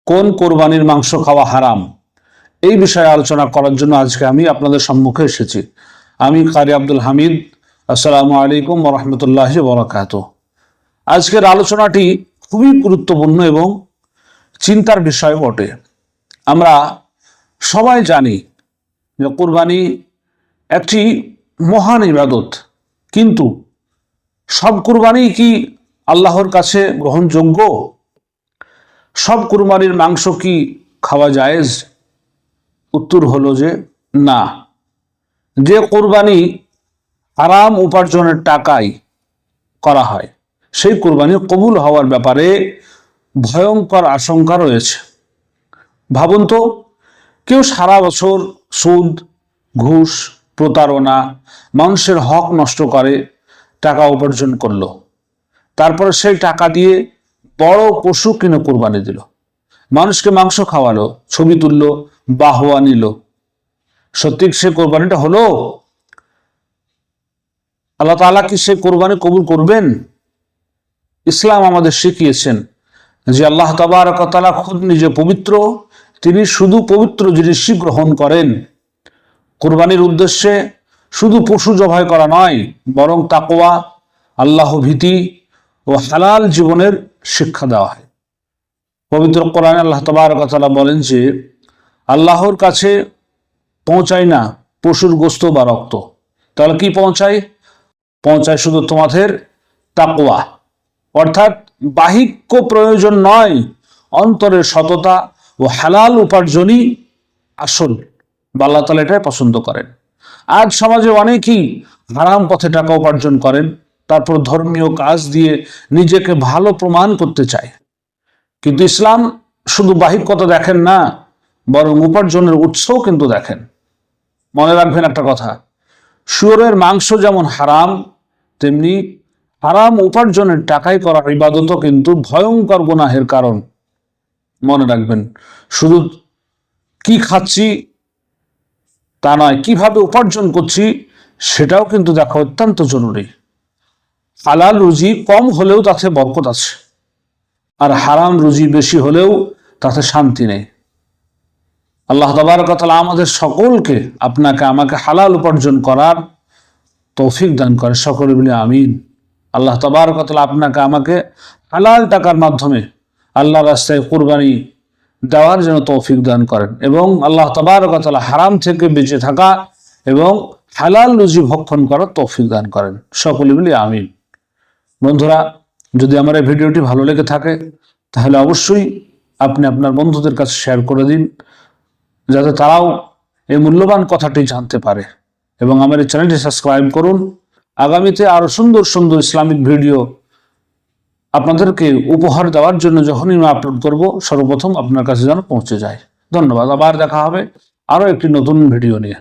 কোন কোরবানির মাংস খাওয়া হারাম, এই বিষয়ে আলোচনা করার জন্য আজকে আমি আপনাদের সম্মুখে এসেছি। আমি কারি আব্দুল হামিদ। আসসালামু আলাইকুম ওয়া রাহমাতুল্লাহি ওয়া বারাকাতুহু। আজকের আলোচনাটি খুবই গুরুত্বপূর্ণ এবং চিন্তার বিষয় বটে। আমরা সবাই জানি যে কোরবানি একটি মহান ইবাদত, কিন্তু সব কোরবানি কি আল্লাহর কাছে গ্রহণযোগ্য? সব কোরবানির মাংস কি খাওয়া জায়েজ? উত্তর হলো যে না। যে কোরবানি হারাম উপার্জনের টাকায় করা হয়, সেই কোরবানি কবুল হওয়ার ব্যাপারে ভয়ঙ্কর আশঙ্কা রয়েছে। ভাবুন তো, কেউ সারা বছর সুদ, ঘুষ, প্রতারণা, মানুষের হক নষ্ট করে টাকা উপার্জন করলো, তারপরে সেই টাকা দিয়ে বড় পশু কিনে কোরবানি দিল, মানুষকে মাংস খাওয়ালো, ছবি তুললো, বাহবা নিল। সত্যি সে কোরবানিটা হলো? আল্লাহ তাআলা কি সে কোরবানি কবুল করবেন? ইসলাম আমাদের শিখিয়েছেন যে আল্লাহ তাবারক ওয়া তাআলা খুদ নিজে পবিত্র, তিনি শুধু পবিত্র জিনিসই গ্রহণ করেন। কোরবানির উদ্দেশ্যে শুধু পশু জবাই করা নয়, বরং তাকওয়া, আল্লাহ ভীতি ও হালাল জীবনের শিক্ষা দেওয়া হয়। পবিত্র কোরআনে আল্লাহ তাবারক ওয়া তাআলা বলেন যে আল্লাহর কাছে পৌঁছায় না পশুর গোশত বা রক্ত, তাহলে কি পৌঁছায়? পৌঁছায় শুধু তোমাদের তাকওয়া, অর্থাৎ বাহ্যিক প্রয়োজন নয়, অন্তরের সততা ও হালাল উপার্জনই আসল। আল্লাহ তাআলা এটাই পছন্দ করেন। আজ সমাজে অনেকেই হারাম পথে টাকা উপার্জন করেন, তারপর ধর্মীয় কাজ দিয়ে নিজেকে ভালো প্রমাণ করতে চায়। কিন্তু ইসলাম শুধু বাহ্যিকতা দেখেন না, বরং উপার্জনের উৎসও কিন্তু দেখেন। মনে রাখবেন একটা কথা, শুয়োরের মাংস যেমন হারাম, তেমনি হারাম উপার্জনের টাকায় করা ইবাদতও কিন্তু ভয়ঙ্কর গুনাহের কারণ। মনে রাখবেন, শুধু কি খাচ্ছি তা নয়, কিভাবে উপার্জন করছি সেটাও কিন্তু দেখা অত্যন্ত জরুরি। হালাল রুজি কম হলেও তাতে বরকত আছে, আর হারাম রুজি বেশি হলেও তাতে শান্তি নেই। আল্লাহ তাবারক ওয়া তাআলা আমাদের সকলকে, আপনাকে আমাকে হালাল উপার্জন করার তৌফিক দান করে। সকলে বলি আমিন। আল্লাহ তাবারক ওয়া তাআলা আপনাকে আমাকে হালাল টাকার মাধ্যমে আল্লাহর রাস্তায় কুরবানি দেওয়ার জন্য তৌফিক দান করেন, এবং আল্লাহ তাবারক ওয়া তাআলা হারাম থেকে বেঁচে থাকা এবং হালাল রুজি ভক্ষণ করার তৌফিক দান করেন। সকলে বলি আমিন। বন্ধুরা, যদি আমার এই ভিডিওটি ভালো লেগে থাকে তাহলে অবশ্যই আপনি আপনার বন্ধুদের কাছে শেয়ার করে দিন, যাতে তারাও এই মূল্যবান কথাটি জানতে পারে, এবং আমার এই চ্যানেলটি সাবস্ক্রাইব করুন। আগামীতে আরো সুন্দর সুন্দর ইসলামিক ভিডিও আপনাদেরকে উপহার দেওয়ার জন্য যখনই আমি আপলোড করব, সর্বপ্রথম আপনার কাছে যেন পৌঁছে যায়। ধন্যবাদ। আবার দেখা হবে আরো একটি নতুন ভিডিও নিয়ে।